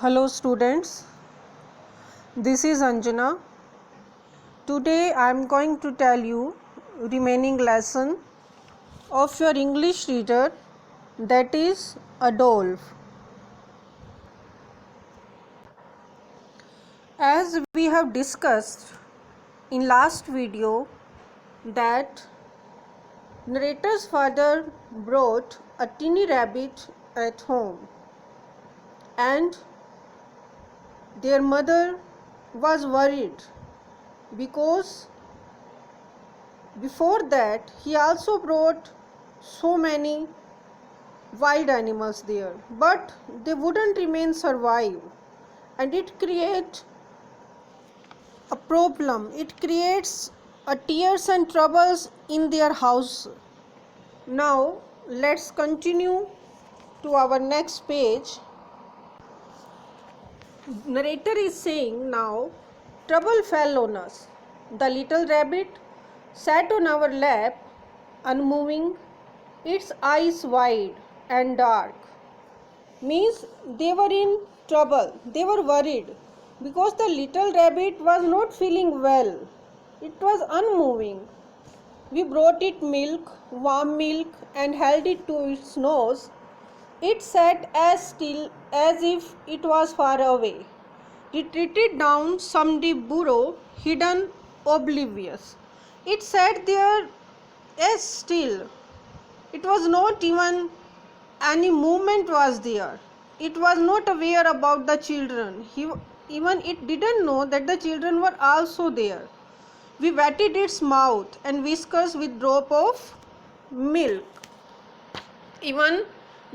Hello students, this is Anjana. Today I am going to tell you remaining lesson of your English reader, that is Adolf. As we have discussed in last video that narrator's father brought a teeny rabbit at home and their mother was worried because before that he also brought so many wild animals there, but they wouldn't remain survive, and it creates a problem. It creates a tears and troubles in their house. Now let's continue to our next page. Narrator is saying, now trouble fell on us. The little rabbit sat on our lap, unmoving, its eyes wide and dark. Means they were in trouble, they were worried because the little rabbit was not feeling well. It was unmoving. We brought it milk, warm milk, and held it to its nose. It sat as still as if it was far away. Retreated down some deep burrow, hidden, oblivious. It sat there as still. It was not even any movement was there. It was not aware about the children. Even it didn't know that the children were also there. We wetted its mouth and whiskers with drop of milk. Even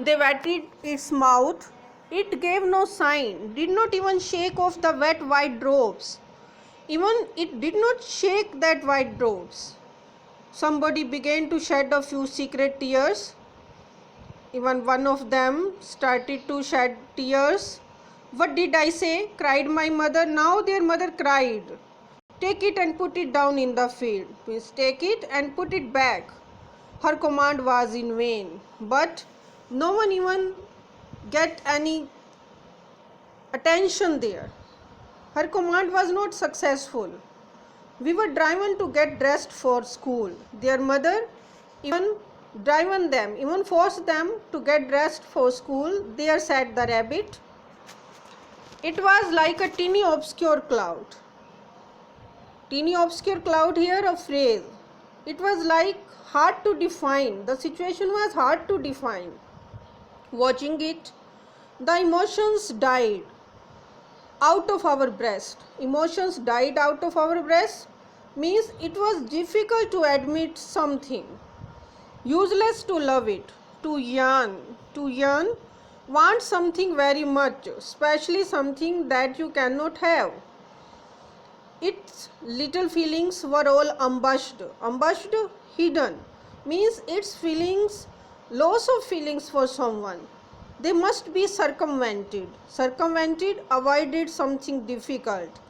they wetted its mouth. It gave no sign, did not even shake off the wet white drops. Even it did not shake that white drops. Somebody began to shed a few secret tears. Even one of them started to shed tears. What did I say? Cried my mother. Now their mother cried. Take it and put it down in the field. Please take it and put it back. Her command was in vain. But no one even get any attention there. Her command was not successful. We were driven to get dressed for school. Their mother even driven them, even forced them to get dressed for school. There sat the rabbit. It was like a teeny obscure cloud. Teeny obscure cloud here, a phrase. It was like hard to define. The situation was hard to define. Watching it, the emotions died out of our breast. Emotions died out of our breast means it was difficult to admit something. Useless to love it, to yearn, want something very much, especially something that you cannot have. Its little feelings were all ambushed, hidden, means its feelings, loss of feelings for someone. They must be circumvented, avoided something difficult,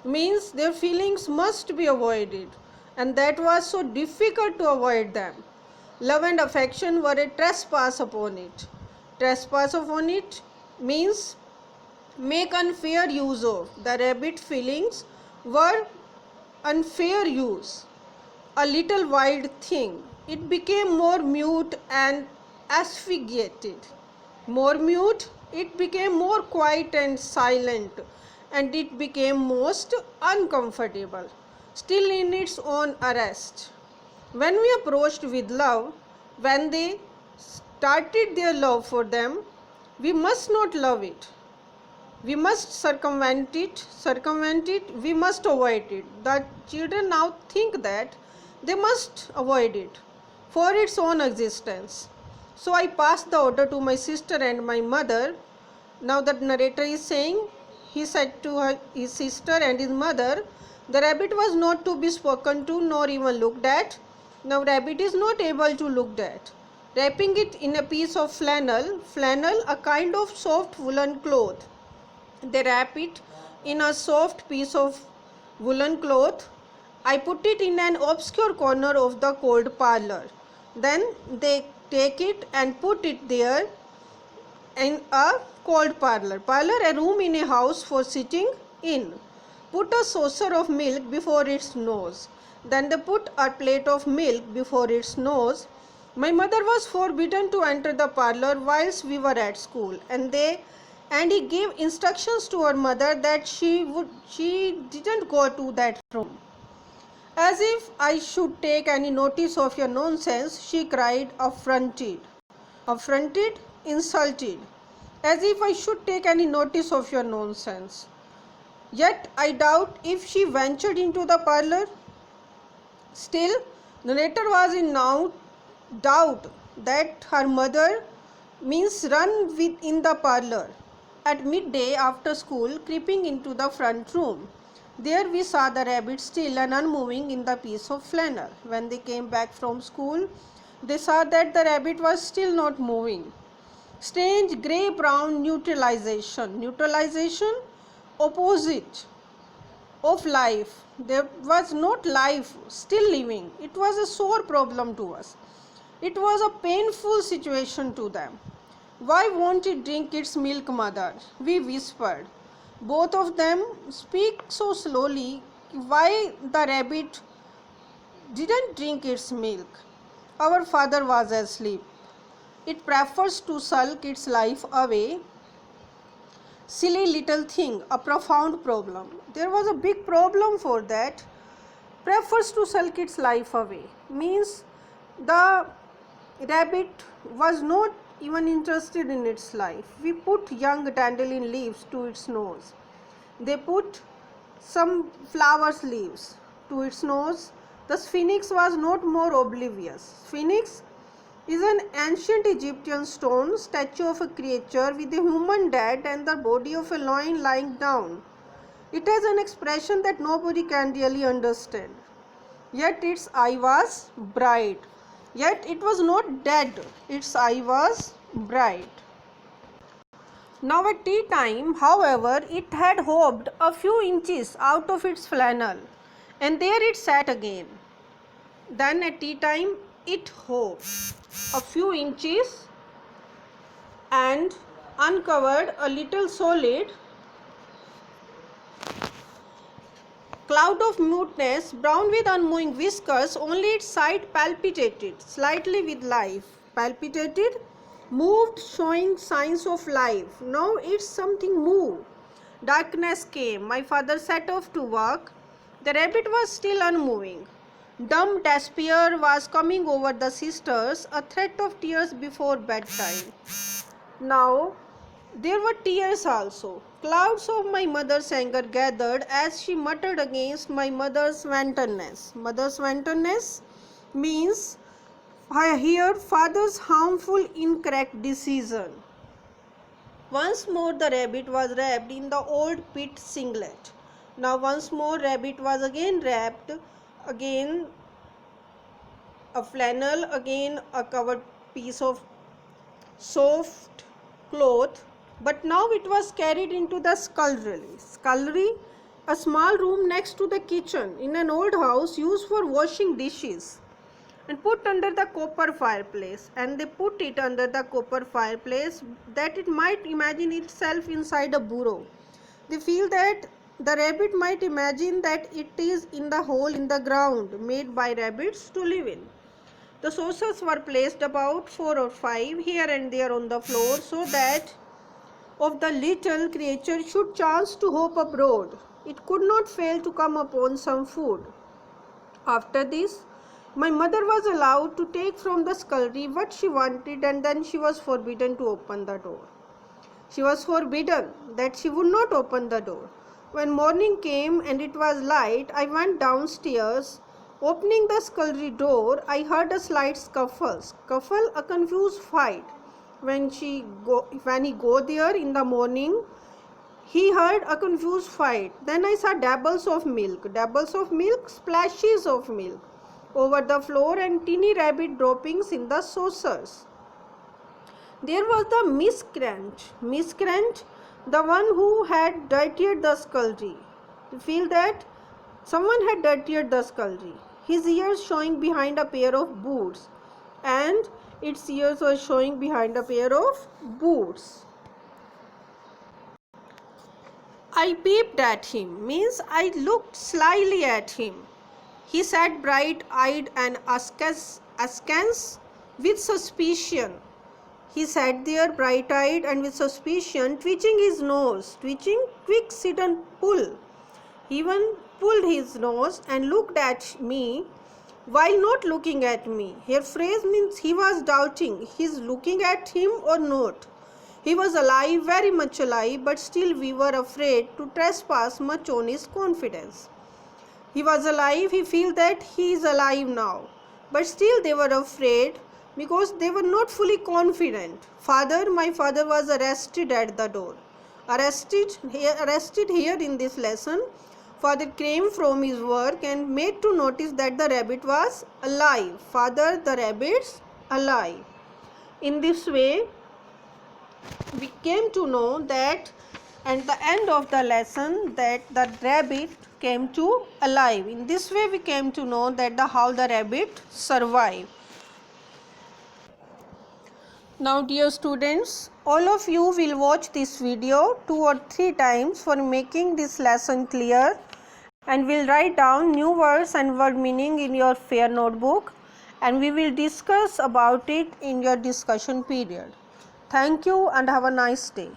means their feelings must be avoided, and that was so difficult to avoid them. Love and affection were a trespass upon it. Trespass upon it means make unfair use of. The rabbit feelings were unfair use. A little wild thing. It became more mute and asphyxiated. More mute, it became more quiet and silent, and it became most uncomfortable, still in its own arrest. When we approached with love, when they started their love for them, we must not love it. We must circumvent it, we must avoid it. The children now think that they must avoid it for its own existence. So I passed the order to my sister and my mother. Now the narrator is saying, he said to his sister and his mother, the rabbit was not to be spoken to nor even looked at. Now rabbit is not able to look at. Wrapping it in a piece of flannel, a kind of soft woolen cloth. They wrap it in a soft piece of woolen cloth. I put it in an obscure corner of the cold parlor. Then they take it and put it there and a cold parlor. Parlor, a room in a house for sitting in. Put a saucer of milk before its nose. Then they put a plate of milk before its nose. My mother was forbidden to enter the parlor whilst we were at school, and he gave instructions to her mother that she didn't go to that room. As if I should take any notice of your nonsense, she cried, affronted. Affronted, insulted. As if I should take any notice of your nonsense. Yet I doubt if she ventured into the parlor. Still, the narrator was in now doubt that her mother means run in the parlor at midday after school, creeping into the front room. There we saw the rabbit still and unmoving in the piece of flannel. When they came back from school, they saw that the rabbit was still not moving. Strange grey-brown neutralization. Neutralization, opposite of life. There was not life, still living. It was a sore problem to us. It was a painful situation to them. Why won't it drink its milk, mother? We whispered. Both of them speak so slowly. Why the rabbit didn't drink its milk? Our father was asleep. It prefers to sulk its life away. Silly little thing, a profound problem. There was a big problem for that. Prefers to sulk its life away means the rabbit was not even interested in its life. We put young dandelion leaves to its nose. They put some flowers leaves to its nose. The sphinx was not more oblivious. Sphinx is an ancient Egyptian stone statue of a creature with a human head and the body of a lion lying down. It has an expression that nobody can really understand. Yet its eye was bright. Yet it was not dead. Its eye was bright. Now at tea time, however, it had hopped a few inches out of its flannel, and there it sat again. Then at tea time, it hopped a few inches and uncovered a little solid cloud of muteness, brown with unmoving whiskers. Only its side palpitated slightly with life. Palpitated, moved, showing signs of life. Now it's something moved. Darkness came. My father set off to work. The rabbit was still unmoving. Dumb despair was coming over the sisters, a threat of tears before bedtime. Now there were tears also. Clouds of my mother's anger gathered as she muttered against my mother's wantonness. Mother's wantonness means I hear father's harmful incorrect decision. Once more the rabbit was wrapped in the old pit singlet. Now once more rabbit was again wrapped, again a flannel, again a covered piece of soft cloth, but now it was carried into the scullery. Scullery, a small room next to the kitchen in an old house used for washing dishes, and put under the copper fireplace. And they put it under the copper fireplace that it might imagine itself inside a burrow. They feel that the rabbit might imagine that it is in the hole in the ground made by rabbits to live in. The saucers were placed about 4 or 5 here and there on the floor, so that if the little creature should chance to hop abroad, it could not fail to come upon some food. After this, my mother was allowed to take from the scullery what she wanted, and then she was forbidden to open the door. She was forbidden that she would not open the door. When morning came and it was light, I went downstairs. Opening the scullery door, I heard a slight scuffle, a confused fight. When he go there in the morning, he heard a confused fight. Then I saw dabbles of milk, splashes of milk over the floor, and teeny rabbit droppings in the saucers. There was the miscreant, the one who had dirtied the scullery. You feel that someone had dirtied the scullery. His ears showing behind a pair of boots, and its ears were showing behind a pair of boots. I peeped at him, means I looked slyly at him. He sat bright-eyed and askance with suspicion. He sat there bright-eyed and with suspicion, twitching his nose, twitching quick sit and pull. He even pulled his nose and looked at me while not looking at me. Here phrase means he was doubting, he's looking at him or not. He was alive, very much alive, but still we were afraid to trespass much on his confidence. He was alive, he felt that he is alive now, but still they were afraid because they were not fully confident. My father was arrested at the door. Arrested here in this lesson. Father came from his work and made to notice that the rabbit was alive. Father, the rabbit's alive. In this way, we came to know that at the end of the lesson that the rabbit came to alive. In this way, we came to know that how the rabbit survived. Now dear students, all of you will watch this video 2 or 3 times for making this lesson clear, and will write down new words and word meaning in your fair notebook, and we will discuss about it in your discussion period. Thank you and have a nice day.